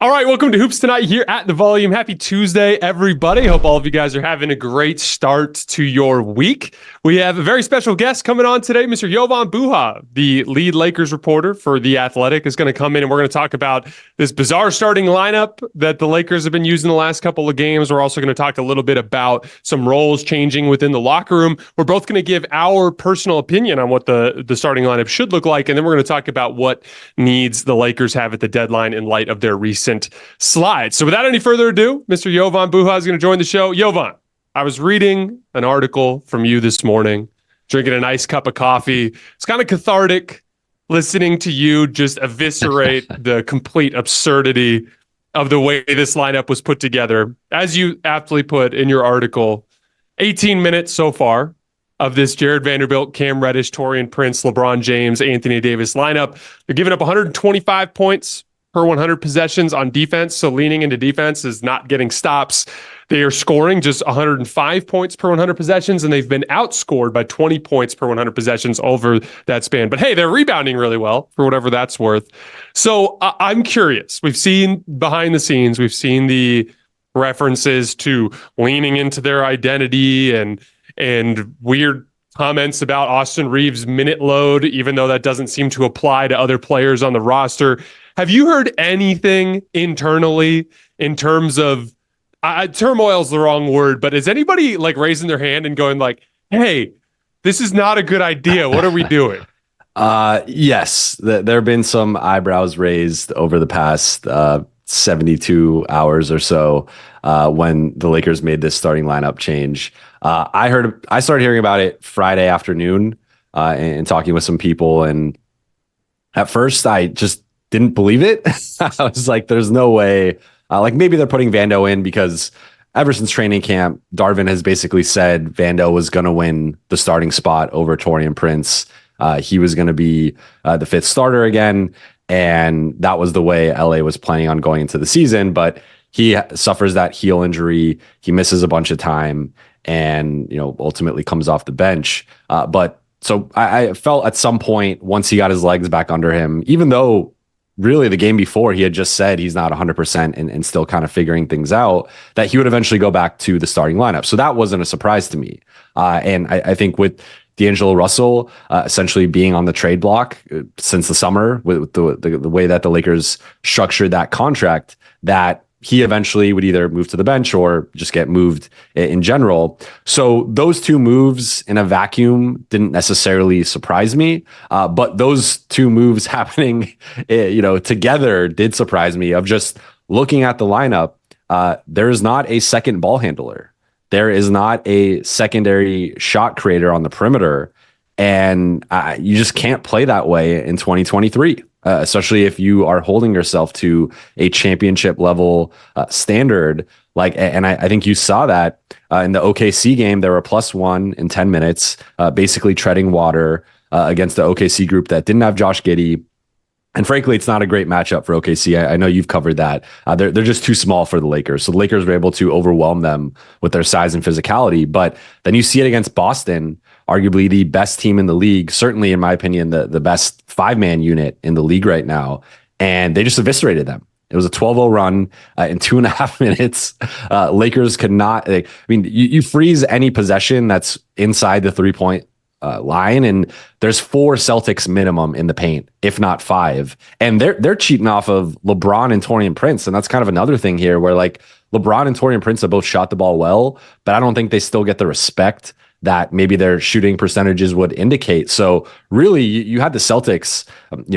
All right, welcome to Hoops Tonight here at The Volume. Happy Tuesday, everybody. Hope all of you guys are having a great start to your week. We have a very special guest coming on today. Mr. Jovan Buha, the lead Lakers reporter for The Athletic, is going to come in, and we're going to talk about this bizarre starting lineup that the Lakers have been using the last couple of games. We're also going to talk a little bit about some roles changing within the locker room. We're both going to give our personal opinion on what the starting lineup should look like, and then we're going to talk about what needs the Lakers have at the deadline in light of their recent slides. So without any further ado, Mr. Jovan Buha is going to join the show. Jovan, I was reading an article from you this morning, drinking a nice cup of coffee. It's kind of cathartic listening to you just eviscerate the complete absurdity of the way this lineup was put together. As you aptly put in your article, 18 minutes so far of this Jared Vanderbilt, Cam Reddish, Taurean Prince, LeBron James, Anthony Davis lineup. They're giving up 125 points per 100 possessions on defense, so leaning into defense is not getting stops. They are scoring just 105 points per 100 possessions, and they've been outscored by 20 points per 100 possessions over that span. But hey, they're rebounding really well, for whatever that's worth. So I'm curious. We've seen behind the scenes, we've seen the references to leaning into their identity and weird comments about Austin Reeves' minute load, even though that doesn't seem to apply to other players on the roster. Have you heard anything internally in terms of turmoil is the wrong word, but is anybody like raising their hand and going like, hey, this is not a good idea. What are we doing? Yes, there have been some eyebrows raised over the past 72 hours or so when the Lakers made this starting lineup change. I started hearing about it Friday afternoon and talking with some people. And at first I just didn't believe it. I was like, there's no way. Like maybe they're putting Vando in because ever since training camp, Darvin has basically said Vando was going to win the starting spot over Taurean Prince. He was going to be the fifth starter again. And that was the way LA was planning on going into the season. But he suffers that heel injury. He misses a bunch of time and, ultimately comes off the bench. But so I felt at some point, once he got his legs back under him, even though really the game before he had just said he's not 100% and still kind of figuring things out, that he would eventually go back to the starting lineup. So that wasn't a surprise to me. And I think with D'Angelo Russell essentially being on the trade block since the summer with the way that the Lakers structured that contract, that he eventually would either move to the bench or just get moved in general. So those two moves in a vacuum didn't necessarily surprise me. But those two moves happening, together did surprise me. Of just looking at the lineup, there is not a second ball handler. There is not a secondary shot creator on the perimeter. And you just can't play that way in 2023. Especially if you are holding yourself to a championship level standard. And I think you saw that in the OKC game. They were +1 in 10 minutes, basically treading water against the OKC group that didn't have Josh Giddey. And frankly, it's not a great matchup for OKC. I know you've covered that. They're just too small for the Lakers. So the Lakers were able to overwhelm them with their size and physicality. But then you see it against Boston, arguably the best team in the league, certainly in my opinion, the best 5-man unit in the league right now. And they just eviscerated them. It was a 12-0 run in 2.5 minutes. Lakers could not, you freeze any possession that's inside the 3-point line, and there's 4 Celtics minimum in the paint, if not 5. And they're cheating off of LeBron and Taurean Prince. And that's kind of another thing here where like LeBron and Taurean Prince have both shot the ball well, but I don't think they still get the respect that maybe their shooting percentages would indicate. So really you had the Celtics,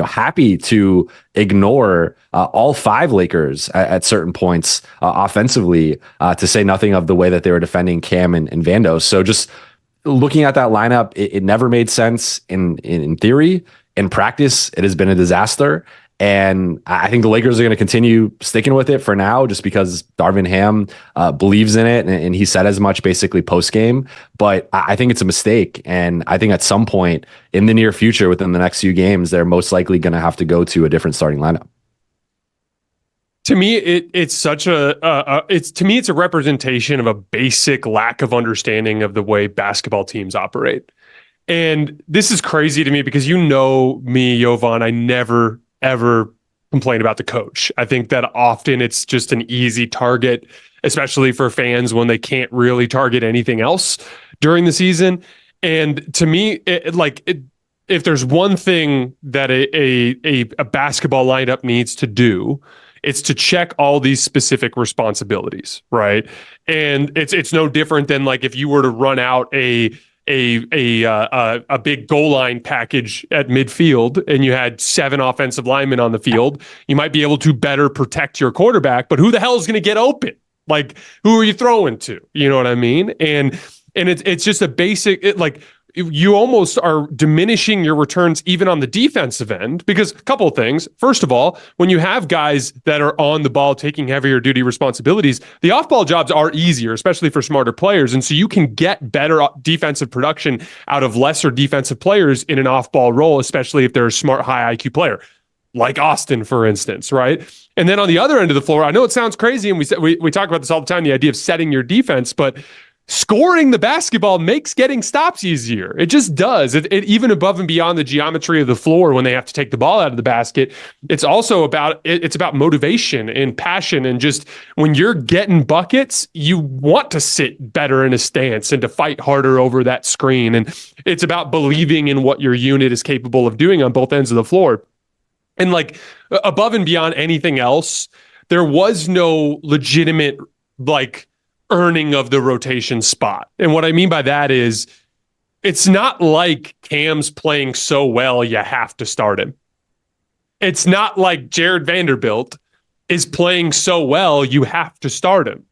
happy to ignore all 5 Lakers at certain points offensively, to say nothing of the way that they were defending Cam and Vando. So just looking at that lineup, it never made sense in theory. In practice, it has been a disaster. And I think the Lakers are going to continue sticking with it for now, just because Darvin Ham believes in it. And he said as much basically post game. But I think it's a mistake. And I think at some point in the near future, within the next few games, they're most likely going to have to go to a different starting lineup. To me, it's such it's a representation of a basic lack of understanding of the way basketball teams operate. And this is crazy to me because you know me, Jovan, I never, ever complain about the coach. I think that often it's just an easy target, especially for fans when they can't really target anything else during the season. And to me, if there's one thing that a basketball lineup needs to do, it's to check all these specific responsibilities, right? And it's no different than like if you were to run out a big goal line package at midfield and you had 7 offensive linemen on the field, you might be able to better protect your quarterback, but who the hell is going to get open? Like, who are you throwing to? You know what I mean? And it's just a basic, you almost are diminishing your returns even on the defensive end, because a couple of things. First of all, when you have guys that are on the ball taking heavier duty responsibilities, the off-ball jobs are easier, especially for smarter players. And so you can get better defensive production out of lesser defensive players in an off-ball role, especially if they're a smart, high IQ player, like Austin, for instance, right? And then on the other end of the floor, I know it sounds crazy, and we talk about this all the time, the idea of setting your defense, but scoring the basketball makes getting stops easier. It just does. It even above and beyond the geometry of the floor when they have to take the ball out of the basket. It's also about motivation and passion, and just when you're getting buckets, you want to sit better in a stance and to fight harder over that screen. And it's about believing in what your unit is capable of doing on both ends of the floor. And like above and beyond anything else, there was no legitimate earning of the rotation spot. And what I mean by that is it's not like Cam's playing so well you have to start him. It's not like Jared Vanderbilt is playing so well you have to start him.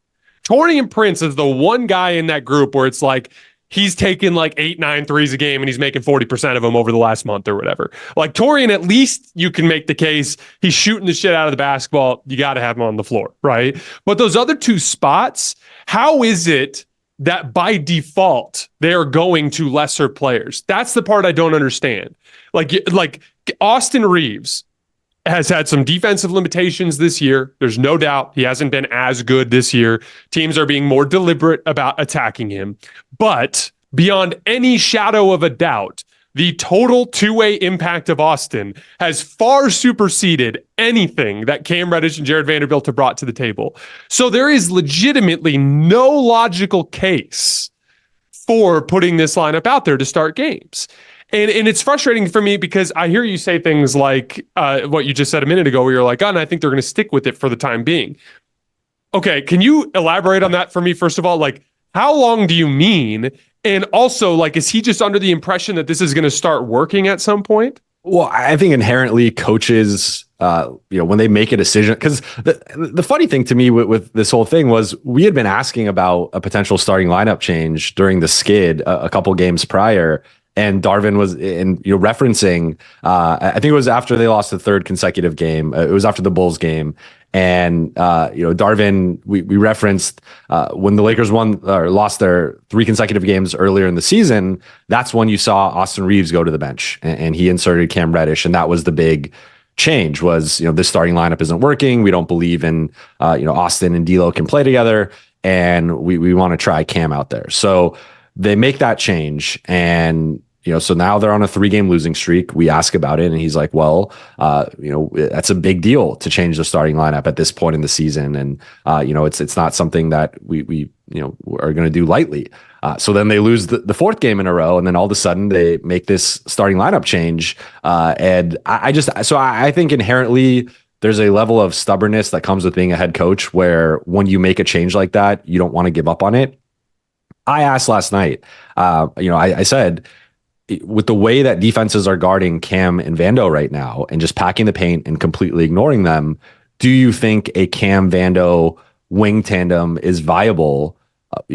Taurean Prince is the one guy in that group where it's like he's taking 8-9 threes a game and he's making 40% of them over the last month or whatever. Like Taurean, at least you can make the case he's shooting the shit out of the basketball. You got to have him on the floor, right? But those other 2 spots, how is it that by default they're going to lesser players? That's the part I don't understand. Like Austin Reeves has had some defensive limitations this year. There's no doubt he hasn't been as good this year. Teams are being more deliberate about attacking him. But beyond any shadow of a doubt, the total two-way impact of Austin has far superseded anything that Cam Reddish and Jared Vanderbilt have brought to the table. So there is legitimately no logical case for putting this lineup out there to start games. And it's frustrating for me because I hear you say things like what you just said a minute ago, where you're like, oh, and I think they're going to stick with it for the time being. Okay, can you elaborate on that for me, first of all? Like, how long do you mean? And also, is he just under the impression that this is going to start working at some point? Well, I think inherently coaches, when they make a decision, because the funny thing to me with this whole thing was we had been asking about a potential starting lineup change during the skid a couple games prior. And Darvin was referencing, I think it was after they lost the 3rd consecutive game. It was after the Bulls game. And, Darvin, we referenced when the Lakers won or lost their 3 consecutive games earlier in the season, that's when you saw Austin Reeves go to the bench and he inserted Cam Reddish. And that was the big change was, this starting lineup isn't working. We don't believe in, Austin and D'Lo can play together. And we want to try Cam out there. So they make that change, and so now they're on a 3-game losing streak. We ask about it, and he's like, "Well, that's a big deal to change the starting lineup at this point in the season, and it's not something that we are going to do lightly." So then they lose the 4th game in a row, and then all of a sudden they make this starting lineup change, and I think inherently there's a level of stubbornness that comes with being a head coach, where when you make a change like that, you don't want to give up on it. I asked last night, I said, with the way that defenses are guarding Cam and Vando right now and just packing the paint and completely ignoring them, do you think a Cam Vando wing tandem is viable,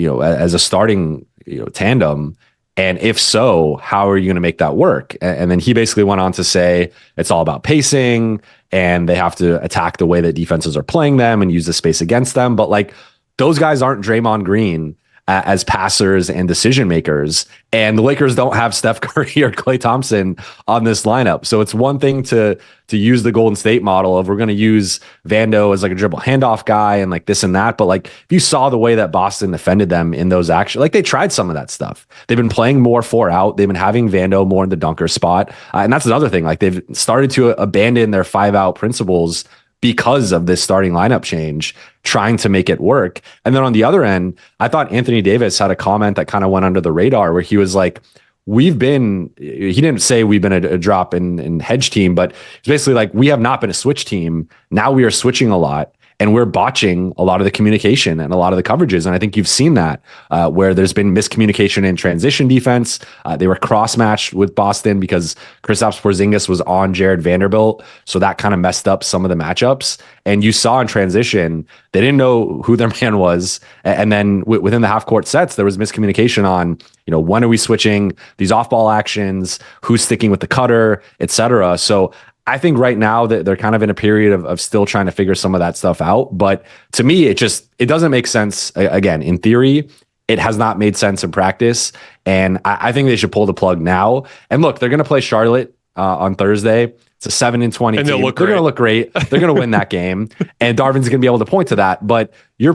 as a starting, tandem? And if so, how are you going to make that work? And then he basically went on to say it's all about pacing and they have to attack the way that defenses are playing them and use the space against them. But those guys aren't Draymond Green as passers and decision makers. And the Lakers don't have Steph Curry or Klay Thompson on this lineup. So it's one thing to use the Golden State model of we're going to use Vando as like a dribble handoff guy and like this and that. But like if you saw the way that Boston defended them in those actions, like they tried some of that stuff. They've been playing more 4 out. They've been having Vando more in the dunker spot. And that's another thing. Like they've started to abandon their 5 out principles because of this starting lineup change, trying to make it work. And then on the other end, I thought Anthony Davis had a comment that kind of went under the radar where he was like, he didn't say we've been a drop in hedge team, but it's basically like, we have not been a switch team. Now we are switching a lot. And we're botching a lot of the communication and a lot of the coverages. And I think you've seen that where there's been miscommunication in transition defense. They were cross-matched with Boston because Kristaps Porzingis was on Jared Vanderbilt. So that kind of messed up some of the matchups. And you saw in transition, they didn't know who their man was. And then within the half-court sets, there was miscommunication on, when are we switching these off-ball actions, who's sticking with the cutter, et cetera. So I think right now that they're kind of in a period of still trying to figure some of that stuff out. But to me, it doesn't make sense. Again, in theory, it has not made sense in practice. And I think they should pull the plug now. And look, they're going to play Charlotte on Thursday. It's a 7-20 and team. They're going to look great. They're going to win that game. And Darvin's going to be able to point to that. But you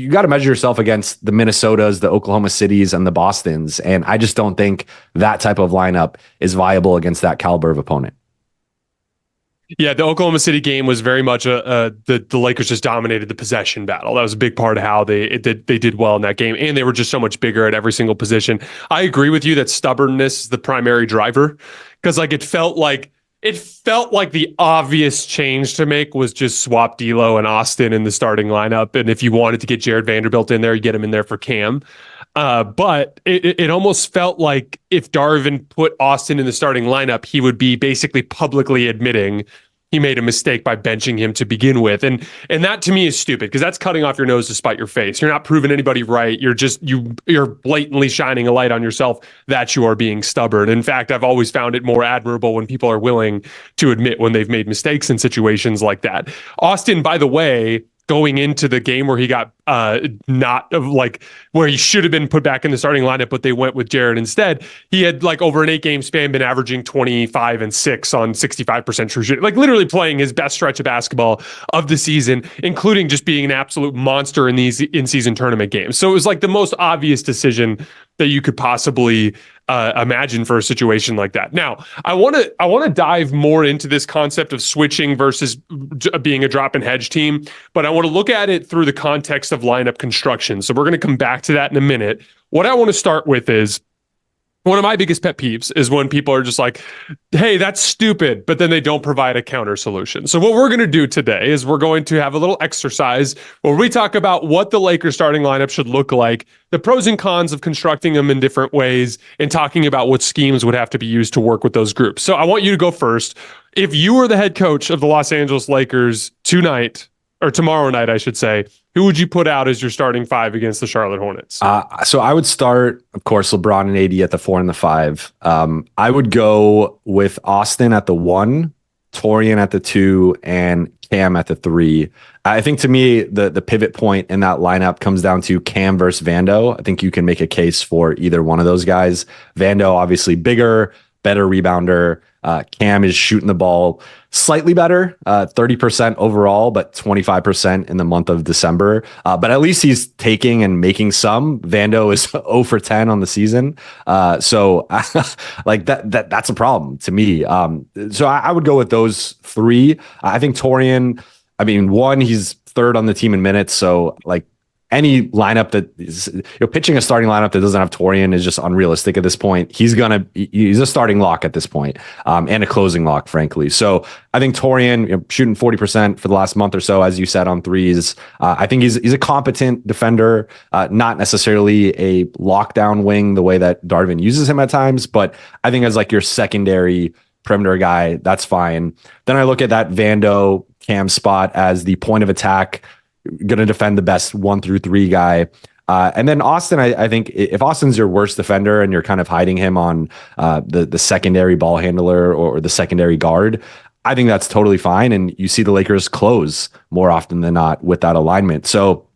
got to measure yourself against the Minnesotas, the Oklahoma Cities, and the Bostons. And I just don't think that type of lineup is viable against that caliber of opponent. Yeah, the Oklahoma City game was very much the Lakers just dominated the possession battle. That was a big part of how they did well in that game, and they were just so much bigger at every single position. I agree with you that stubbornness is the primary driver because like it felt like the obvious change to make was just swap D'Lo and Austin in the starting lineup, and if you wanted to get Jared Vanderbilt in there, you get him in there for Cam. But it almost felt like if Darvin put Austin in the starting lineup, he would be basically publicly admitting he made a mistake by benching him to begin with. And that to me is stupid because that's cutting off your nose to spite your face. You're not proving anybody right. You're blatantly shining a light on yourself that you are being stubborn. In fact, I've always found it more admirable when people are willing to admit when they've made mistakes in situations like that. Austin, by the way, going into the game where he got where he should have been put back in the starting lineup, but they went with Jared instead. He had like over an 8-game span been averaging 25 and 6 on 65% true shooting, like literally playing his best stretch of basketball of the season, including just being an absolute monster in these in-season tournament games. So it was like the most obvious decision that you could possibly imagine for a situation like that. Now, I want to dive more into this concept of switching versus being a drop and hedge team, but I want to look at it through the context of lineup construction. So we're going to come back to that in a minute. What I want to start with is one of my biggest pet peeves is when people are just like, hey, that's stupid, but then they don't provide a counter solution. So what we're going to do today is we're going to have a little exercise where we talk about what the Lakers starting lineup should look like, the pros and cons of constructing them in different ways, and talking about what schemes would have to be used to work with those groups. So I want you to go first. If you were the head coach of the Los Angeles Lakers tonight, or tomorrow night, I should say, who would you put out as your starting 5 against the Charlotte Hornets? So I would start, of course, LeBron and AD at the 4 and the 5. I would go with Austin at the 1, Torian at the 2, and Cam at the 3. I think to me, the pivot point in that lineup comes down to Cam versus Vando. I think you can make a case for either one of those guys. Vando, obviously bigger, better rebounder. Cam is shooting the ball slightly better, 30% overall, but 25% in the month of December. But at least he's taking and making some. Vando is 0 for 10 on the season. So like that's a problem to me. So I would go with those 3. I think Torian, one, he's 3rd on the team in minutes. So like any lineup that is, pitching a starting lineup that doesn't have Torian is just unrealistic at this point. He's a starting lock at this point, and a closing lock, frankly. So I think Torian, shooting 40% for the last month or so, as you said, on threes. I think he's a competent defender, not necessarily a lockdown wing the way that Darvin uses him at times, but I think as like your secondary perimeter guy, that's fine. Then I look at that Vando Cam spot as the point of attack, going to defend the best 1 through 3 guy. And then Austin, I think if Austin's your worst defender and you're kind of hiding him on the secondary ball handler or the secondary guard, I think that's totally fine. And you see the Lakers close more often than not with that alignment. So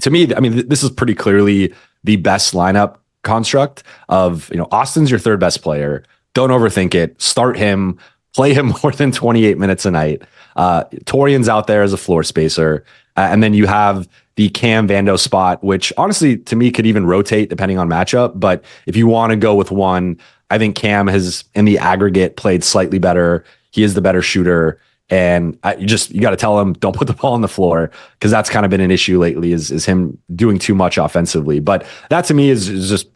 to me, this is pretty clearly the best lineup construct of, Austin's your third best player. Don't overthink it. Start him, play him more than 28 minutes a night. Torian's out there as a floor spacer. And then you have the Cam Vando spot, which honestly to me could even rotate depending on matchup. But if you want to go with one, I think Cam has in the aggregate played slightly better. He is the better shooter. And you got to tell him, don't put the ball on the floor, because that's kind of been an issue lately is him doing too much offensively. But that to me is just,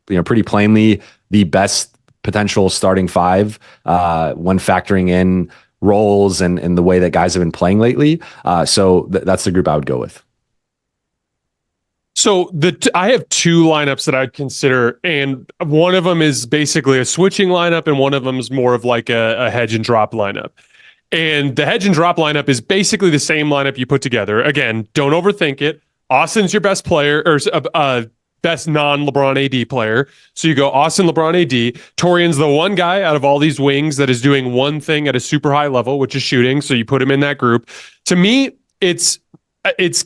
pretty plainly the best potential starting five when factoring in roles and the way that guys have been playing lately. So that's the group I would go with. So I have two lineups that I'd consider, and one of them is basically a switching lineup, and one of them is more of like a hedge and drop lineup. And the hedge and drop lineup is basically the same lineup you put together. Again, don't overthink it. Austin's your best player, or best non-LeBron AD player. So you go Austin, LeBron AD. Torian's the one guy out of all these wings that is doing one thing at a super high level, which is shooting. So you put him in that group. To me, it's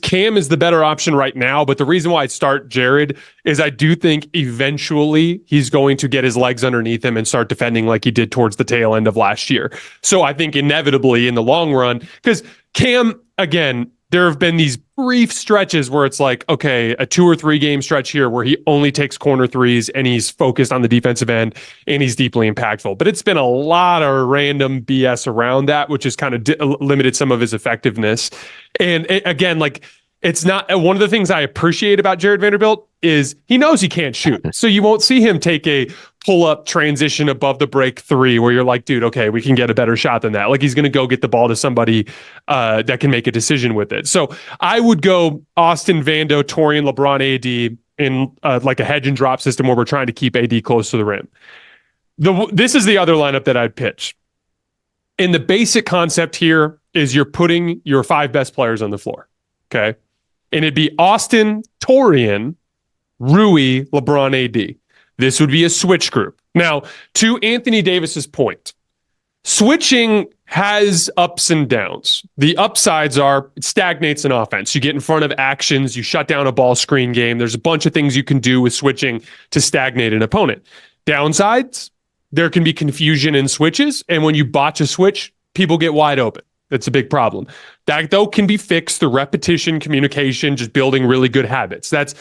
Cam is the better option right now, but the reason why I start Jared is I do think eventually he's going to get his legs underneath him and start defending like he did towards the tail end of last year. So I think inevitably in the long run, because Cam, again, there have been these brief stretches where it's like, okay, a 2 or 3 game stretch here where he only takes corner threes and he's focused on the defensive end and he's deeply impactful. But it's been a lot of random BS around that, which has kind of limited some of his effectiveness. And again, like, it's not one of the things I appreciate about Jared Vanderbilt is he knows he can't shoot. So you won't see him take a pull-up transition above the break 3 where you're like, dude, okay, we can get a better shot than that. Like, he's going to go get the ball to somebody that can make a decision with it. So I would go Austin, Vando, Torian, LeBron, AD in like a hedge and drop system where we're trying to keep AD close to the rim. This is the other lineup that I'd pitch. And the basic concept here is you're putting your 5 best players on the floor. Okay. And it'd be Austin, Torian, Rui, LeBron, AD. This would be a switch group. Now, to Anthony Davis's point, switching has ups and downs. The upsides are it stagnates in offense. You get in front of actions, you shut down a ball screen game. There's a bunch of things you can do with switching to stagnate an opponent. Downsides, there can be confusion in switches. And when you botch a switch, people get wide open. That's a big problem. That, though, can be fixed through repetition, communication, just building really good habits. That's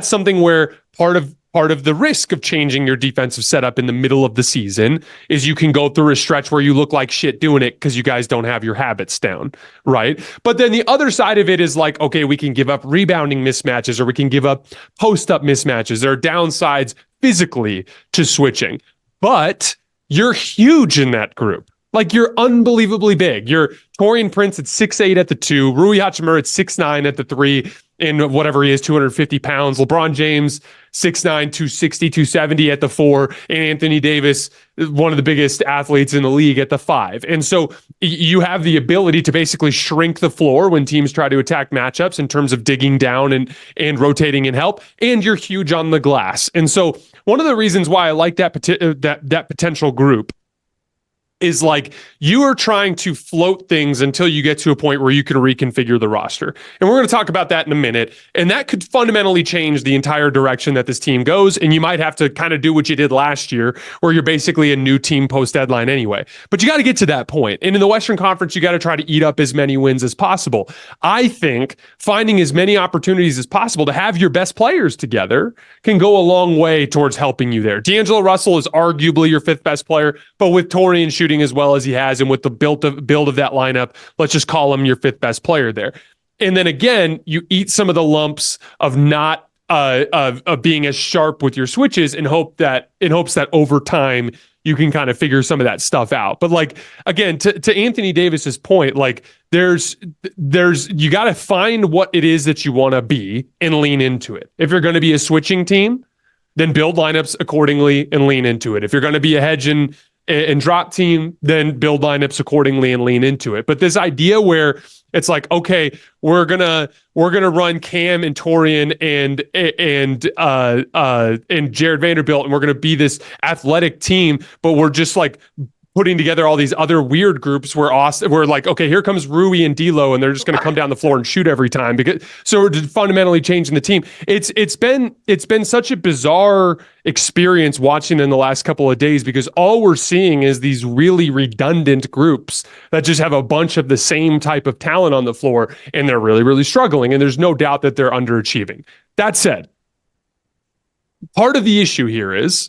something where part of the risk of changing your defensive setup in the middle of the season is you can go through a stretch where you look like shit doing it because you guys don't have your habits down, right? But then the other side of it is like, okay, we can give up rebounding mismatches or we can give up post-up mismatches. There are downsides physically to switching, but you're huge in that group. Like, you're unbelievably big. You're Torian Prince at 6'8" at the 2, Rui Hachimura at 6'9" at the 3, in whatever he is, 250 pounds. LeBron James, 6'9", 260, 270 at the 4, and Anthony Davis, one of the biggest athletes in the league, at the 5. And so you have the ability to basically shrink the floor when teams try to attack matchups in terms of digging down and rotating in help, and you're huge on the glass. And so one of the reasons why I like that potential group is like you are trying to float things until you get to a point where you can reconfigure the roster. And we're going to talk about that in a minute. And that could fundamentally change the entire direction that this team goes. And you might have to kind of do what you did last year, where you're basically a new team post-deadline anyway. But you got to get to that point. And in the Western Conference, you got to try to eat up as many wins as possible. I think finding as many opportunities as possible to have your best players together can go a long way towards helping you there. D'Angelo Russell is arguably your 5th best player, but with Torian shooting as well as he has, and with the build of that lineup, let's just call him your 5th best player there. And then again, you eat some of the lumps of not of being as sharp with your switches in hopes that over time you can kind of figure some of that stuff out. But like, again, to Anthony Davis's point, like there's you got to find what it is that you want to be and lean into it. If you're going to be a switching team, then build lineups accordingly and lean into it. If you're going to be a hedge and drop team, then build lineups accordingly and lean into it. But this idea where it's like, okay, we're gonna run Cam and Torian and Jared Vanderbilt, and we're gonna be this athletic team, but we're just like putting together all these other weird groups where we're like, okay, here comes Rui and D'Lo, and they're just going to come down the floor and shoot every time. So we're just fundamentally changing the team. It's been such a bizarre experience watching in the last couple of days, because all we're seeing is these really redundant groups that just have a bunch of the same type of talent on the floor, and they're really, really struggling. And there's no doubt that they're underachieving. That said, part of the issue here is,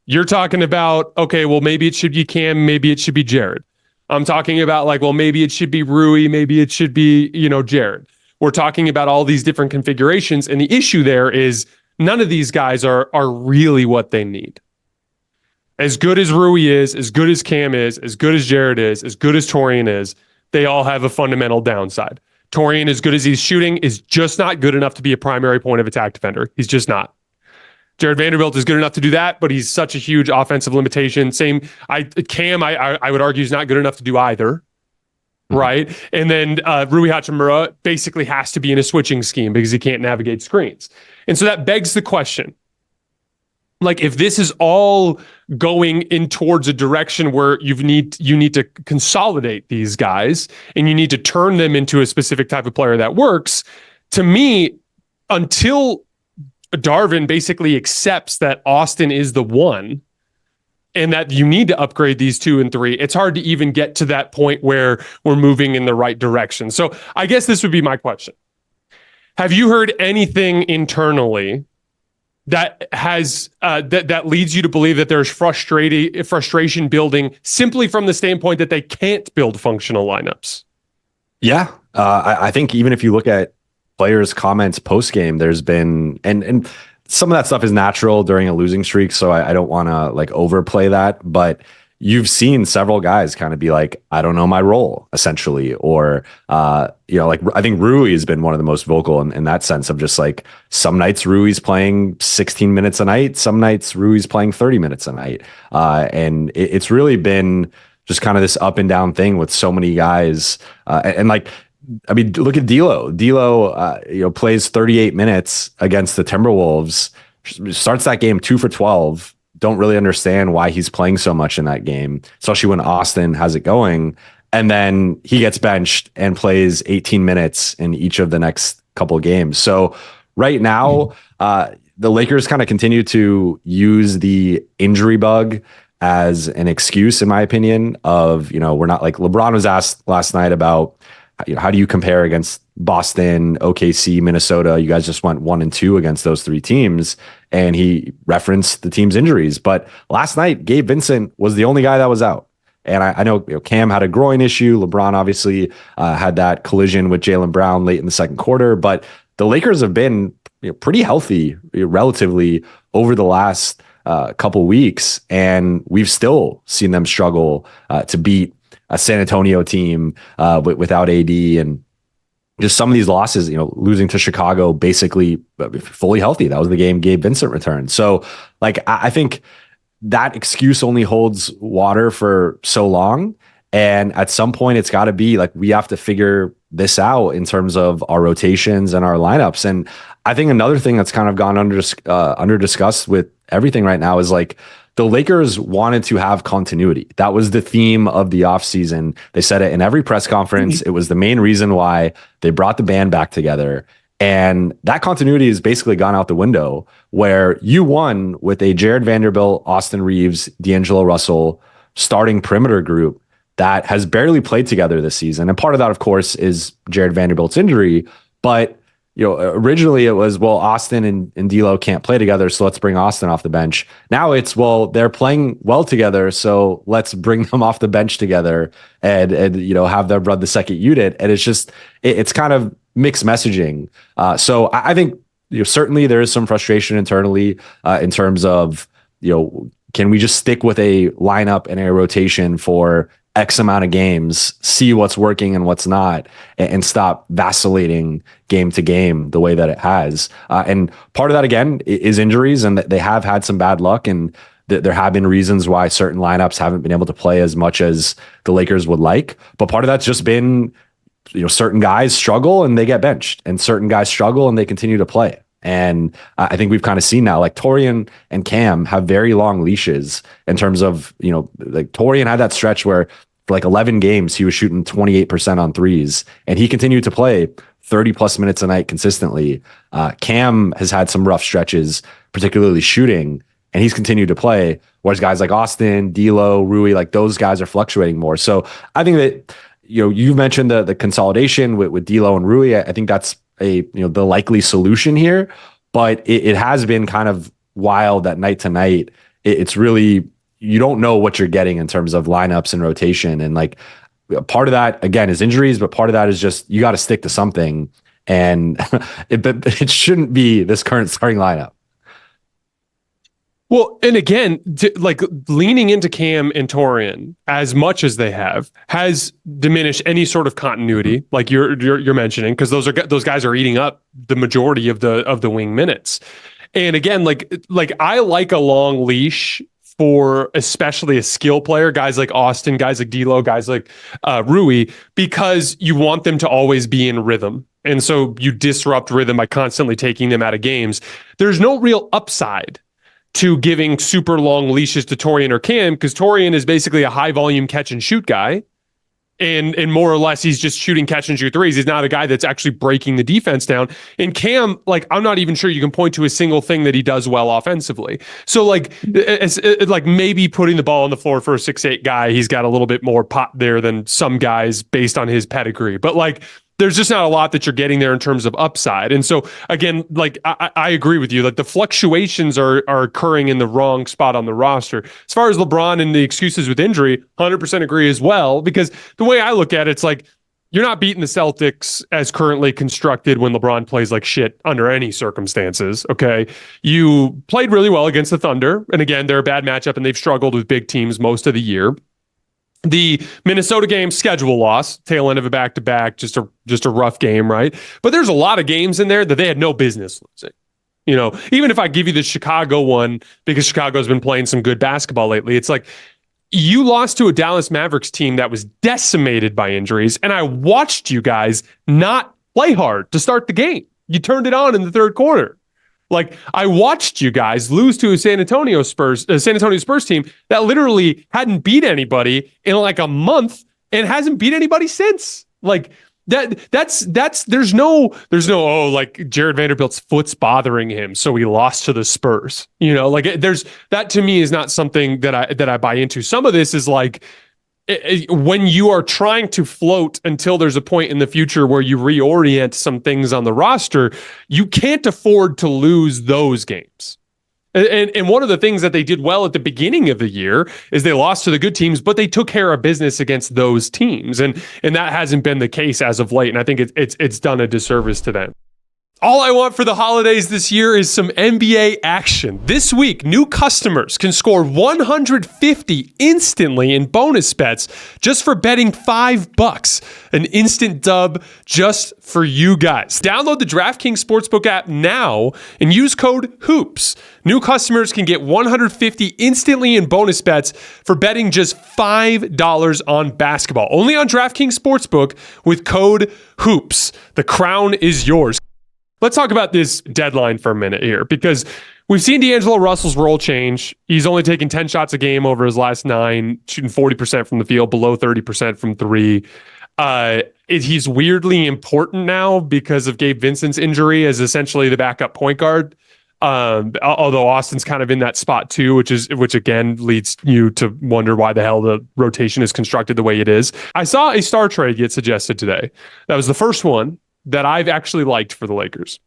you're talking about, okay, well, maybe it should be Cam, maybe it should be Jared. I'm talking about like, well, maybe it should be Rui, maybe it should be, Jared. We're talking about all these different configurations. And the issue there is none of these guys are really what they need. As good as Rui is, as good as Cam is, as good as Jared is, as good as Torian is, they all have a fundamental downside. Torian, as good as he's shooting, is just not good enough to be a primary point of attack defender. He's just not. Jared Vanderbilt is good enough to do that, but he's such a huge offensive limitation. Cam, I would argue, is not good enough to do either, right? And then Rui Hachimura basically has to be in a switching scheme because he can't navigate screens. And so that begs the question, like, if this is all going in towards a direction where you need to consolidate these guys and you need to turn them into a specific type of player that works, to me, until Darvin basically accepts that Austin is the one and that you need to upgrade these 2 and 3, it's hard to even get to that point where we're moving in the right direction. So I guess this would be my question. Have you heard anything internally that has that leads you to believe that there's frustration building simply from the standpoint that they can't build functional lineups? Yeah. I think even if you look at players' comments post-game, there's been, and some of that stuff is natural during a losing streak, so I don't want to like overplay that, but you've seen several guys kind of be like, I don't know my role, essentially, or like I think Rui has been one of the most vocal in that sense of just like, some nights Rui's playing 16 minutes a night, some nights Rui's playing 30 minutes a night, and it's really been just kind of this up and down thing with so many guys, and like, I mean, look at D'Lo. D'Lo, plays 38 minutes against the Timberwolves, starts that game 2 for 12. Don't really understand why he's playing so much in that game, especially when Austin has it going. And then he gets benched and plays 18 minutes in each of the next couple of games. So right now, the Lakers kind of continue to use the injury bug as an excuse, in my opinion, of, we're not, like LeBron was asked last night about, how do you compare against Boston, OKC, Minnesota? You guys just went 1 and 2 against those 3 teams, and he referenced the team's injuries. But last night, Gabe Vincent was the only guy that was out. And I know, Cam had a groin issue. LeBron obviously had that collision with Jaylen Brown late in the second quarter. But the Lakers have been pretty healthy, relatively, over the last couple weeks, and we've still seen them struggle to beat a San Antonio team without AD, and just some of these losses, losing to Chicago basically fully healthy. That was the game Gabe Vincent returned. So like, I think that excuse only holds water for so long. And at some point it's got to be like, we have to figure this out in terms of our rotations and our lineups. And I think another thing that's kind of gone under discussed with everything right now is like, the Lakers wanted to have continuity. That was the theme of the offseason. They said it in every press conference. It was the main reason why they brought the band back together. And that continuity has basically gone out the window, where you won with a Jared Vanderbilt, Austin Reeves, D'Angelo Russell starting perimeter group that has barely played together this season. And part of that, of course, is Jared Vanderbilt's injury. But originally it was, well, Austin and D'Lo can't play together, so let's bring Austin off the bench. Now it's, well, they're playing well together, so let's bring them off the bench together and have them run the second unit. And it's just, it's kind of mixed messaging. So I think certainly there is some frustration internally in terms of, can we just stick with a lineup and a rotation for X amount of games, see what's working and what's not, and stop vacillating game to game the way that it has. And part of that, again, is injuries, and they have had some bad luck, and there have been reasons why certain lineups haven't been able to play as much as the Lakers would like. But part of that's just been, certain guys struggle and they get benched, and certain guys struggle and they continue to play. And I think we've kind of seen now, like Torian and Cam have very long leashes in terms of, like Torian had that stretch where for like 11 games, he was shooting 28% on threes, and he continued to play 30 plus minutes a night consistently. Cam has had some rough stretches, particularly shooting, and he's continued to play. Whereas guys like Austin, D'Lo, Rui, like those guys are fluctuating more. So I think that, you mentioned the consolidation with D'Lo and Rui. I think that's the likely solution here, but it has been kind of wild that night to night. It's really, you don't know what you're getting in terms of lineups and rotation. And like part of that again is injuries, but part of that is just, you got to stick to something. And it shouldn't be this current starting lineup. Well, and again, like leaning into Cam and Torian as much as they have has diminished any sort of continuity, like you're mentioning, because those guys are eating up the majority of the wing minutes. And again, like I like a long leash for especially a skill player, guys like Austin, guys like D'Lo, guys like Rui, because you want them to always be in rhythm. And so you disrupt rhythm by constantly taking them out of games. There's no real upside to giving super long leashes to Torian or Cam, because Torian is basically a high volume catch and shoot guy. And more or less, he's just shooting catch and shoot threes. He's not a guy that's actually breaking the defense down. And Cam, like, I'm not even sure you can point to a single thing that he does well offensively. So like, it's like maybe putting the ball on the floor for a 6'8" guy, he's got a little bit more pop there than some guys based on his pedigree. But like, there's just not a lot that you're getting there in terms of upside. And so again, like I agree with you, like the fluctuations are occurring in the wrong spot on the roster. As far as LeBron and the excuses with injury, 100% agree as well, because the way I look at it, it's like, you're not beating the Celtics as currently constructed when LeBron plays like shit under any circumstances. Okay. You played really well against the Thunder. And again, they're a bad matchup and they've struggled with big teams most of the year. The Minnesota game, schedule loss, tail end of a back-to-back, just a rough game, right? But there's a lot of games in there that they had no business losing. Even if I give you the Chicago one, because Chicago's been playing some good basketball lately, it's like you lost to a Dallas Mavericks team that was decimated by injuries, and I watched you guys not play hard to start the game. You turned it on in the third quarter. Like, I watched you guys lose to a San Antonio Spurs team that literally hadn't beat anybody in like a month and hasn't beat anybody since. Like that's there's no like Jared Vanderbilt's foot's bothering him, so he lost to the Spurs. Like there's that, to me, is not something that I buy into. Some of this is like, when you are trying to float until there's a point in the future where you reorient some things on the roster, you can't afford to lose those games. And one of the things that they did well at the beginning of the year is they lost to the good teams, but they took care of business against those teams. And that hasn't been the case as of late. And I think it's done a disservice to them. All I want for the holidays this year is some NBA action. This week, new customers can score $150 instantly in bonus bets just for betting $5. An instant dub just for you guys. Download the DraftKings Sportsbook app now and use code HOOPS. New customers can get $150 instantly in bonus bets for betting just $5 on basketball. Only on DraftKings Sportsbook with code HOOPS. The crown is yours. Let's talk about this deadline for a minute here, because we've seen D'Angelo Russell's role change. He's only taken 10 shots a game over his last 9, shooting 40% from the field, below 30% from three. He's weirdly important now because of Gabe Vincent's injury as essentially the backup point guard. Although Austin's kind of in that spot too, which again leads you to wonder why the hell the rotation is constructed the way it is. I saw a star trade get suggested today. That was the first one that I've actually liked for the Lakers.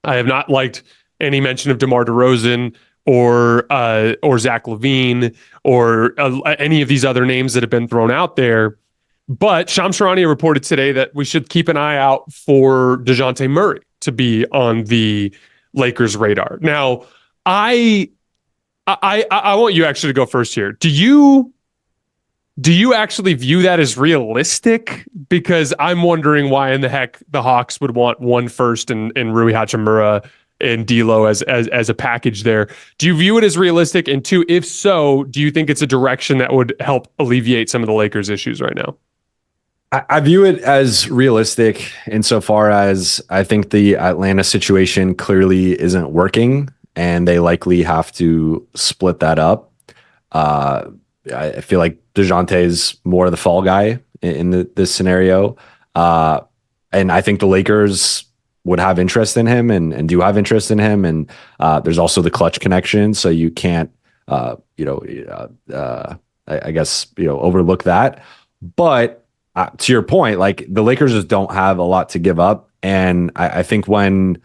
I have not liked any mention of DeMar DeRozan or Zach LaVine or any of these other names that have been thrown out there. But Shams Charania reported today that we should keep an eye out for Dejounte Murray to be on the Lakers' radar. Now, I want you actually to go first here. Do you actually view that as realistic? Because I'm wondering why in the heck the Hawks would want 1 first and Rui Hachimura and D'Lo as a package there. Do you view it as realistic? And 2, if so, do you think it's a direction that would help alleviate some of the Lakers' issues right now? I view it as realistic insofar as I think the Atlanta situation clearly isn't working, and they likely have to split that up. Uh, I feel like Dejounte is more the fall guy this scenario. Uh, and I think the Lakers would have interest in him and do have interest in him. And there's also the clutch connection. So you can't, I guess, overlook that. But to your point, like the Lakers just don't have a lot to give up. And I think when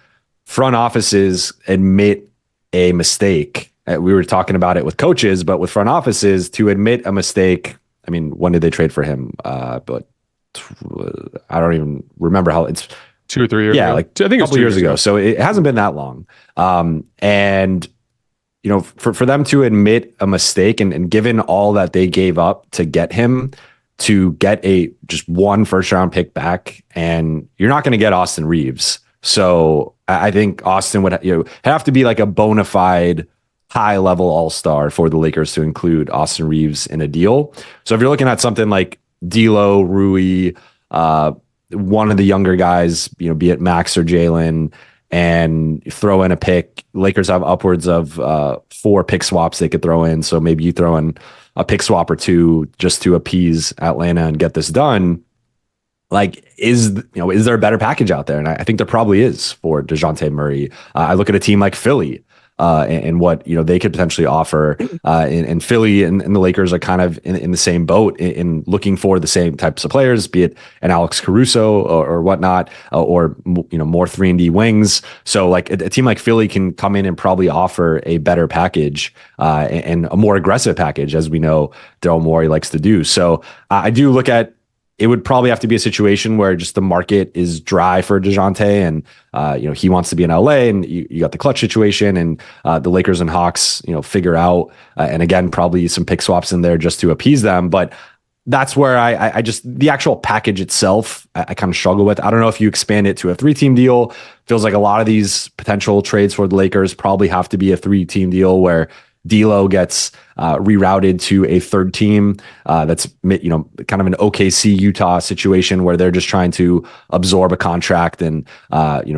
front offices admit a mistake, we were talking about it with coaches, but with front offices to admit a mistake. I mean, when did they trade for him? But I don't even remember how it's 2 or 3 years ago. Like I think a couple years ago. So it hasn't been that long. And for them to admit a mistake and given all that they gave up to get him, to get just one first round pick back, and you're not going to get Austin Reeves. So I think Austin would have to be like a bona fide high level all-star for the Lakers to include Austin Reeves in a deal. So if you're looking at something like D'Lo, Rui, one of the younger guys, be it Max or Jalen, and throw in a pick, Lakers have upwards of 4 pick swaps they could throw in. So maybe you throw in a pick swap or 2 just to appease Atlanta and get this done. Like, is there a better package out there? And I think there probably is for Dejounte Murray. I look at a team like Philly and what they could potentially offer. And Philly and the Lakers are kind of in the same boat in looking for the same types of players, be it an Alex Caruso or whatnot, or more 3-and-D wings. So like a team like Philly can come in and probably offer a better package and a more aggressive package, as we know Daryl Morey likes to do. So I do look at. It would probably have to be a situation where just the market is dry for Dejounte, and he wants to be in LA, and you got the clutch situation, and the Lakers and Hawks figure out, and again probably some pick swaps in there just to appease them. But that's where I just the actual package itself I kind of struggle with. I don't know if you expand it to a 3-team deal. Feels like a lot of these potential trades for the Lakers probably have to be a 3-team deal where D'Lo gets rerouted to a third team. That's kind of an OKC Utah situation where they're just trying to absorb a contract and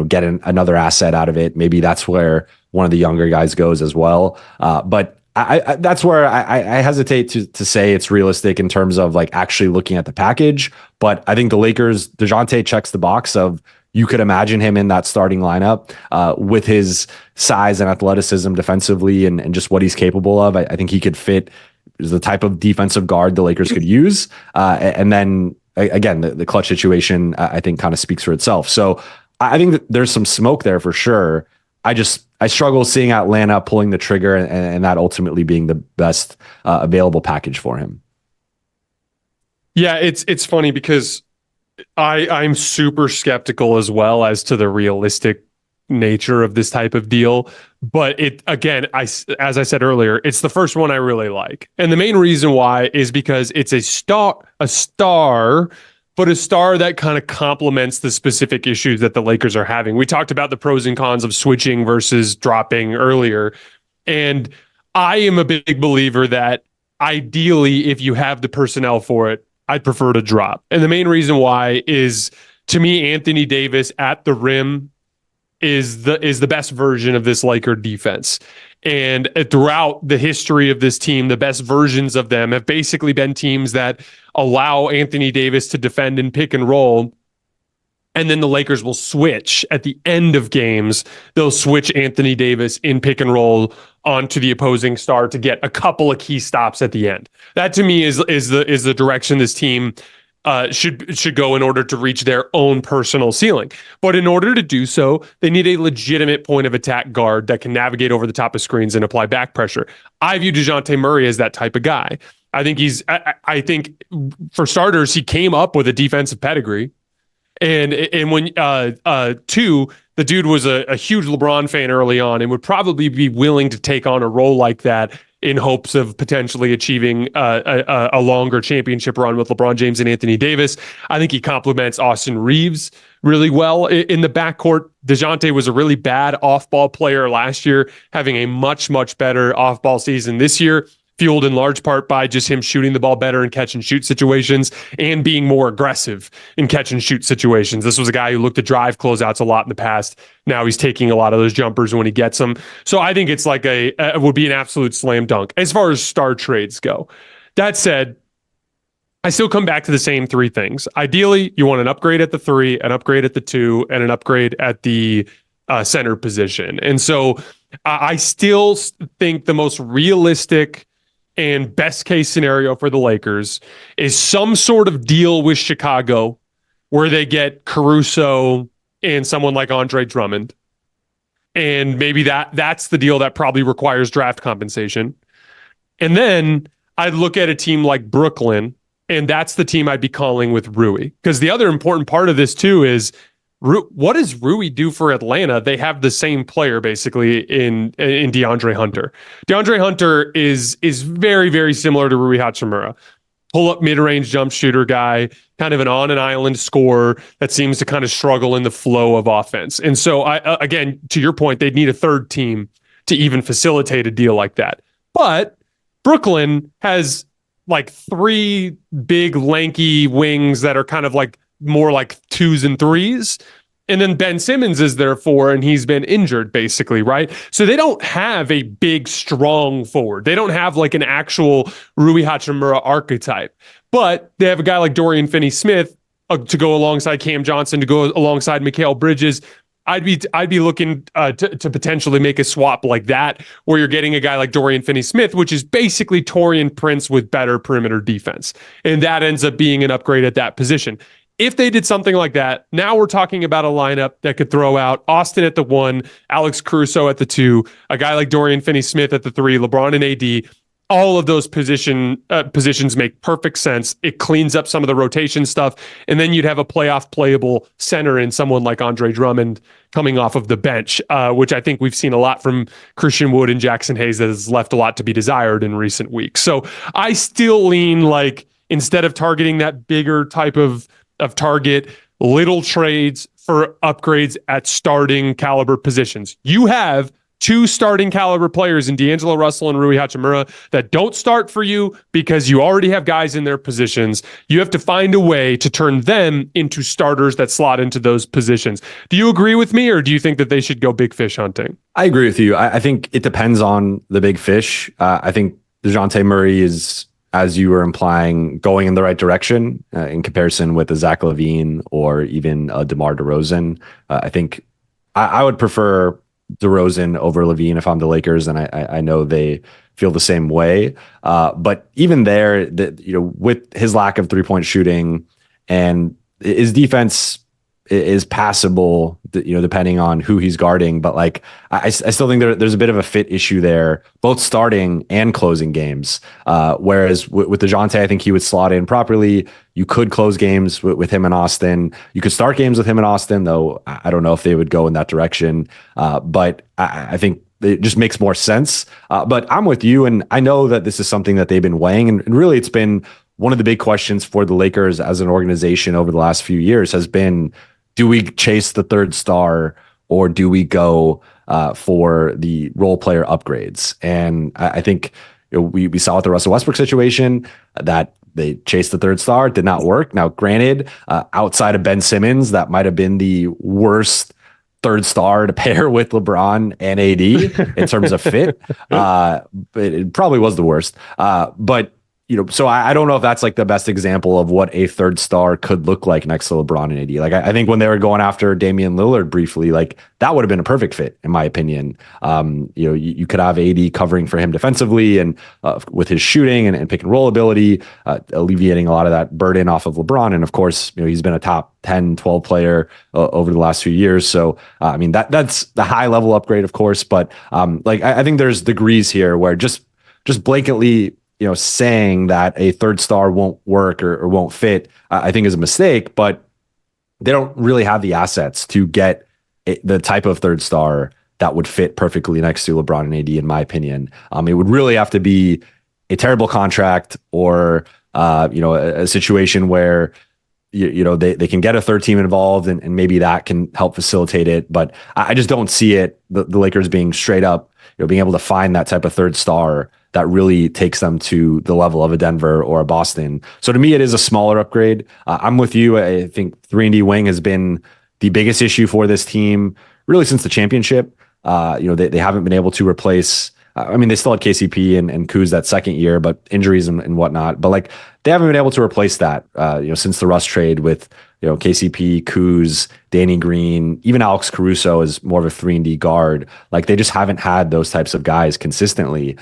get another asset out of it. Maybe that's where one of the younger guys goes as well. But that's where I hesitate to say it's realistic in terms of like actually looking at the package. But I think the Lakers, Dejounte checks the box of. You could imagine him in that starting lineup with his size and athleticism defensively and just what he's capable of. I think he could fit the type of defensive guard the Lakers could use. And then again, the clutch situation, I think kind of speaks for itself. So I think that there's some smoke there for sure. I struggle seeing Atlanta pulling the trigger and that ultimately being the best available package for him. Yeah, it's funny because I'm super skeptical as well as to the realistic nature of this type of deal. But as I said earlier, it's the first one I really like. And the main reason why is because it's a star, but a star that kind of complements the specific issues that the Lakers are having. We talked about the pros and cons of switching versus dropping earlier. And I am a big believer that ideally, if you have the personnel for it, I'd prefer to drop. And the main reason why is, to me, Anthony Davis at the rim is the best version of this Laker defense. And throughout the history of this team, the best versions of them have basically been teams that allow Anthony Davis to defend and pick and roll. And then the Lakers will switch at the end of games. They'll switch Anthony Davis in pick and roll onto the opposing star to get a couple of key stops at the end. That to me is the direction this team should go in order to reach their own personal ceiling. But in order to do so, they need a legitimate point of attack guard that can navigate over the top of screens and apply back pressure. I view Dejounte Murray as that type of guy. I think for starters, he came up with a defensive pedigree. And when the dude was a huge LeBron fan early on and would probably be willing to take on a role like that in hopes of potentially achieving a longer championship run with LeBron James and Anthony Davis. I think he complements Austin Reeves really well in the backcourt. Dejounte was a really bad off-ball player last year, having a much, much better off-ball season this year. fueled in large part by just him shooting the ball better in catch and shoot situations and being more aggressive in catch and shoot situations. This was a guy who looked to drive closeouts a lot in the past. Now he's taking a lot of those jumpers when he gets them. So I think it's like it would be an absolute slam dunk as far as star trades go. That said, I still come back to the same three things. Ideally, you want an upgrade at the 3, an upgrade at the 2, and an upgrade at the center position. And so I still think the most realistic and best case scenario for the Lakers is some sort of deal with Chicago where they get Caruso and someone like Andre Drummond. And maybe that's the deal that probably requires draft compensation. And then I'd look at a team like Brooklyn, and that's the team I'd be calling with Rui. Because the other important part of this too is, what does Rui do for Atlanta? They have the same player basically in DeAndre Hunter. DeAndre Hunter is very, very similar to Rui Hachimura. Pull-up mid-range jump shooter guy, kind of an on-an-island scorer that seems to kind of struggle in the flow of offense. And so, again, to your point, they'd need a third team to even facilitate a deal like that. But Brooklyn has like 3 big, lanky wings that are kind of like more like 2s and 3s. And then Ben Simmons is there 4, and he's been injured basically, right? So they don't have a big, strong forward. They don't have like an actual Rui Hachimura archetype, but they have a guy like Dorian Finney-Smith to go alongside Cam Johnson, to go alongside Mikal Bridges. I'd be looking to potentially make a swap like that, where you're getting a guy like Dorian Finney-Smith, which is basically Taurean Prince with better perimeter defense. And that ends up being an upgrade at that position. If they did something like that, now we're talking about a lineup that could throw out Austin at the 1, Alex Caruso at the 2, a guy like Dorian Finney-Smith at the 3, LeBron and AD. All of those positions make perfect sense. It cleans up some of the rotation stuff, and then you'd have a playoff playable center in someone like Andre Drummond coming off of the bench, which I think we've seen a lot from Christian Wood and Jackson Hayes that has left a lot to be desired in recent weeks. So I still lean like, instead of targeting that bigger type of target, little trades for upgrades at starting caliber positions. You have 2 starting caliber players in D'Angelo Russell and Rui Hachimura that don't start for you because you already have guys in their positions. You have to find a way to turn them into starters that slot into those positions. Do you agree with me, or do you think that they should go big fish hunting? I agree with you. I think it depends on the big fish. I think Dejounte Murray is, as you were implying, going in the right direction in comparison with a Zach LaVine or even a DeMar DeRozan. I think I would prefer DeRozan over LaVine if I'm the Lakers, and I know they feel the same way. But even there, with his lack of 3-point shooting and his defense is passable, depending on who he's guarding. But like, I still think there's a bit of a fit issue there, both starting and closing games. Whereas with DeJounte, I think he would slot in properly. You could close games with him in Austin. You could start games with him in Austin, though I don't know if they would go in that direction. But I think it just makes more sense. But I'm with you, and I know that this is something that they've been weighing, and really it's been one of the big questions for the Lakers as an organization over the last few years has been, do we chase the third star, or do we go for the role player upgrades? And I think we saw with the Russell Westbrook situation that they chased the third star. It did not work. Now, granted, outside of Ben Simmons, that might have been the worst third star to pair with LeBron and AD in terms of fit. But it probably was the worst. But so I don't know if that's like the best example of what a third star could look like next to LeBron and AD. Like, I think when they were going after Damian Lillard briefly, like that would have been a perfect fit, in my opinion. You could have AD covering for him defensively and with his shooting and pick and roll ability, alleviating a lot of that burden off of LeBron. And of course, he's been a top 10, 12 player over the last few years. So, I mean, that's the high level upgrade, of course. But I think there's degrees here where just blanketly, saying that a third star won't work or won't fit, I think is a mistake, but they don't really have the assets to get the type of third star that would fit perfectly next to LeBron and AD, in my opinion. It would really have to be a terrible contract or, a situation where, they can get a third team involved and maybe that can help facilitate it. But I just don't see it, the Lakers being straight up being able to find that type of third star that really takes them to the level of a Denver or a Boston. So to me, it is a smaller upgrade. I'm with you. I think 3-and-D wing has been the biggest issue for this team really since the championship. They haven't been able to replace. They still had KCP and Kuz that second year, but injuries and whatnot. But like they haven't been able to replace that. Since the Russ trade with KCP, Kuz, Danny Green, even Alex Caruso is more of a 3-and-D guard. Like they just haven't had those types of guys consistently.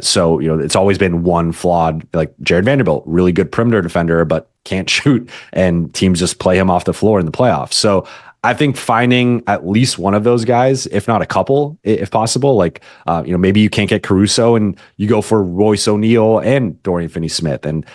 So it's always been one flawed, like Jared Vanderbilt, really good perimeter defender, but can't shoot, and teams just play him off the floor in the playoffs. So I think finding at least one of those guys, if not a couple, if possible, like, maybe you can't get Caruso and you go for Royce O'Neal and Dorian Finney-Smith. And,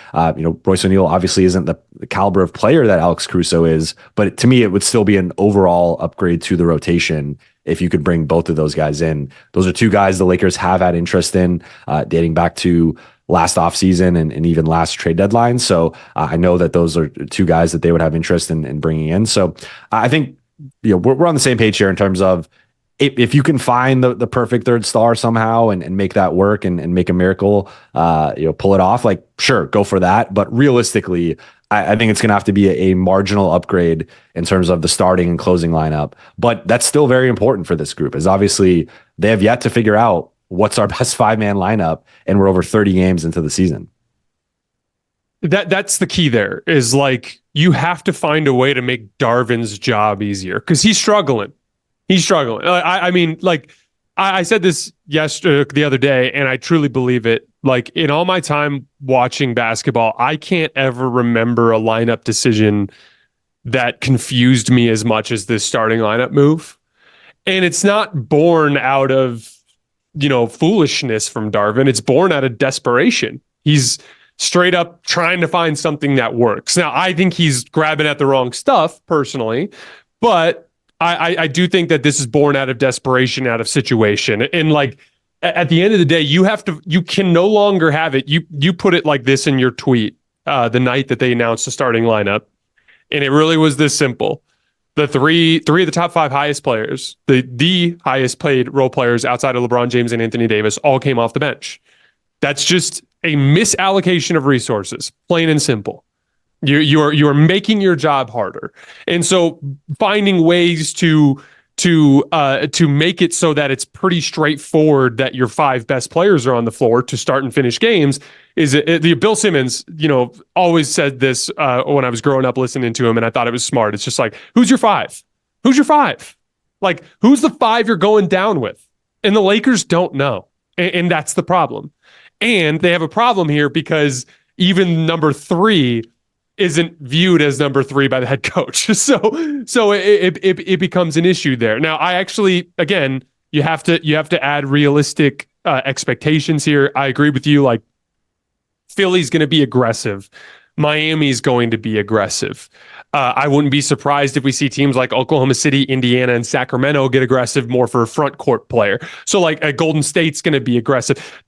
Royce O'Neal obviously isn't the caliber of player that Alex Caruso is, but to me, it would still be an overall upgrade to the rotation if you could bring both of those guys in. Those are two guys the Lakers have had interest in, dating back to last offseason and even last trade deadline. So I know that those are two guys that they would have interest in bringing in. So I think we're on the same page here in terms of if you can find the perfect third star somehow and make that work and make a miracle, pull it off, like sure, go for that. But realistically, I think it's going to have to be a marginal upgrade in terms of the starting and closing lineup. But that's still very important for this group, is obviously they have yet to figure out what's our best 5-man lineup, and we're over 30 games into the season. That's the key there, is like you have to find a way to make Darvin's job easier because he's struggling. I said this the other day, and I truly believe it. Like in all my time watching basketball, I can't ever remember a lineup decision that confused me as much as this starting lineup move. And it's not born out of foolishness from Darvin. It's born out of desperation. He's straight up trying to find something that works. Now, I think he's grabbing at the wrong stuff personally, but I do think that this is born out of desperation, out of situation. And like at the end of the day, you can no longer have it. You put it like this in your tweet the night that they announced the starting lineup, and it really was this simple. The three of the top 5 highest players, the highest paid role players outside of LeBron James and Anthony Davis, all came off the bench. That's just a misallocation of resources, plain and simple. You are making your job harder, and so finding ways to make it so that it's pretty straightforward that your 5 best players are on the floor to start and finish games Bill Simmons, always said this when I was growing up listening to him, and I thought it was smart. It's just like, who's your 5? Who's your 5? Like, who's the 5 you're going down with? And the Lakers don't know, and that's the problem. And they have a problem here because even number 3 isn't viewed as number 3 by the head coach. So it becomes an issue there. Now, I actually, again, you have to add realistic expectations here. I agree with you. Like, Philly's going to be aggressive. Miami's going to be aggressive. I wouldn't be surprised if we see teams like Oklahoma City, Indiana, and Sacramento get aggressive more for a front court player. So like Golden State's going to be aggressive.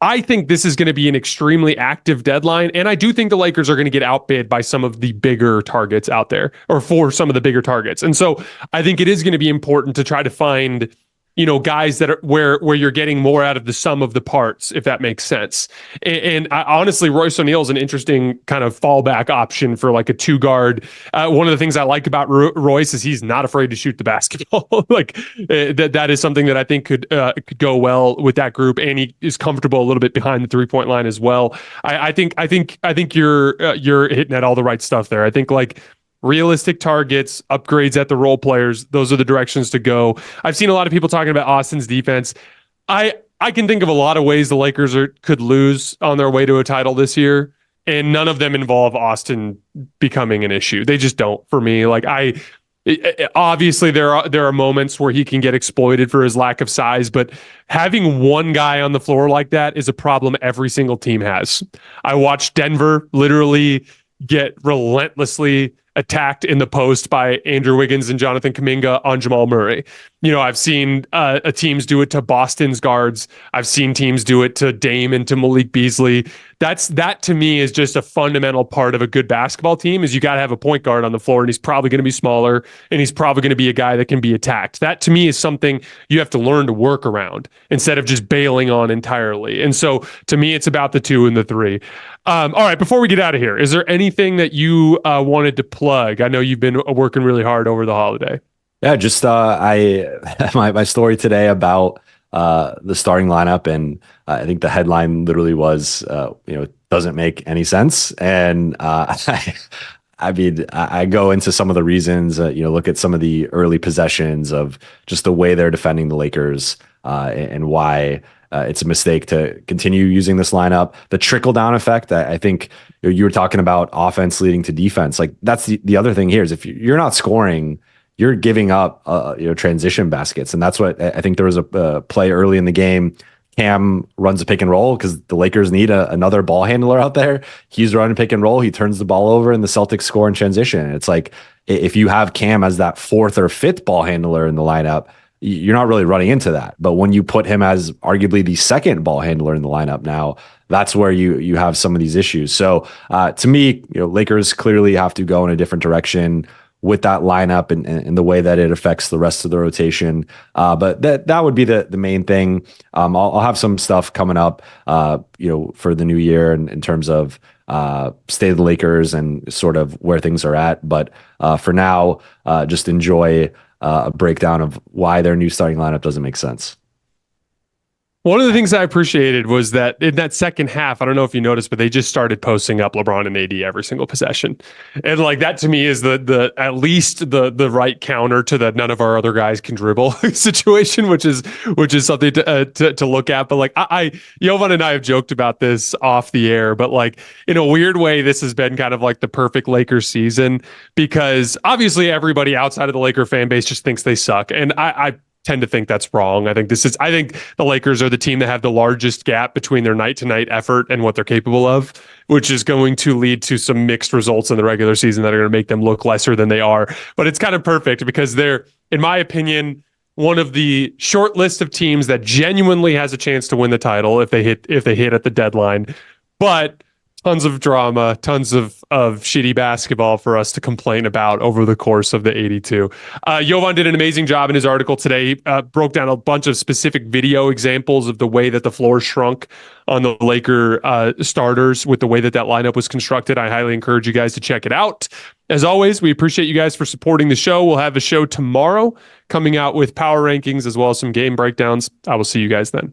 I think this is going to be an extremely active deadline, and I do think the Lakers are going to get outbid by some of the bigger targets out there, or for some of the bigger targets. And so I think it is going to be important to try to find guys that are where you're getting more out of the sum of the parts, if that makes sense. And honestly, Royce O'Neal is an interesting kind of fallback option for like a 2-guard. One of the things I like about Royce is he's not afraid to shoot the basketball. Like that is something that I think could go well with that group, and he is comfortable a little bit behind the 3-point line as well. I think you're hitting at all the right stuff there. I think like realistic targets, upgrades at the role players, those are the directions to go. I've seen a lot of people talking about Austin's defense. I can think of a lot of ways the Lakers could lose on their way to a title this year, and none of them involve Austin becoming an issue. They just don't for me. Like obviously there are moments where he can get exploited for his lack of size, but having one guy on the floor like that is a problem every single team has. I watched Denver literally get relentlessly attacked in the post by Andrew Wiggins and Jonathan Kuminga on Jamal Murray. I've seen teams do it to Boston's guards. I've seen teams do it to Dame and to Malik Beasley. That to me is just a fundamental part of a good basketball team is you got to have a point guard on the floor, and he's probably going to be smaller, and he's probably going to be a guy that can be attacked. That to me is something you have to learn to work around instead of just bailing on entirely. And so to me, it's about the 2 and the 3. All right, before we get out of here, is there anything that you wanted to plug? I know you've been working really hard over the holiday. Yeah, just my story today about the starting lineup, and I think the headline literally was, it doesn't make any sense. And I mean, I go into some of the reasons, look at some of the early possessions of just the way they're defending the Lakers and why it's a mistake to continue using this lineup. The trickle down effect, I think you were talking about offense leading to defense. Like that's the other thing here is if you're not scoring, you're giving up transition baskets. And that's what I think there was a play early in the game. Cam runs a pick and roll because the Lakers need another ball handler out there. He's running pick and roll. He turns the ball over and the Celtics score in transition. It's like if you have Cam as that 4th or 5th ball handler in the lineup, you're not really running into that. But when you put him as arguably the 2nd ball handler in the lineup now, that's where you have some of these issues. So to me, Lakers clearly have to go in a different direction with that lineup and the way that it affects the rest of the rotation. But that would be the main thing. I'll have some stuff coming up, for the new year in terms of state of the Lakers and sort of where things are at. But for now, just enjoy a breakdown of why their new starting lineup doesn't make sense. One of the things I appreciated was that in that second half, I don't know if you noticed, but they just started posting up LeBron and AD every single possession. And like that to me is the at least the right counter to the none of our other guys can dribble situation, which is something to look at. But like Jovan and I have joked about this off the air, but like in a weird way, this has been kind of like the perfect Lakers season because obviously everybody outside of the Laker fan base just thinks they suck. And I tend to think that's wrong. I think the Lakers are the team that have the largest gap between their night to night effort and what they're capable of, which is going to lead to some mixed results in the regular season that are going to make them look lesser than they are. But it's kind of perfect because they're, in my opinion, one of the short list of teams that genuinely has a chance to win the title if they hit at the deadline. But tons of drama, tons of shitty basketball for us to complain about over the course of the 82. Jovan did an amazing job in his article today. He broke down a bunch of specific video examples of the way that the floor shrunk on the Laker starters with the way that lineup was constructed. I highly encourage you guys to check it out. As always, we appreciate you guys for supporting the show. We'll have a show tomorrow coming out with power rankings as well as some game breakdowns. I will see you guys then.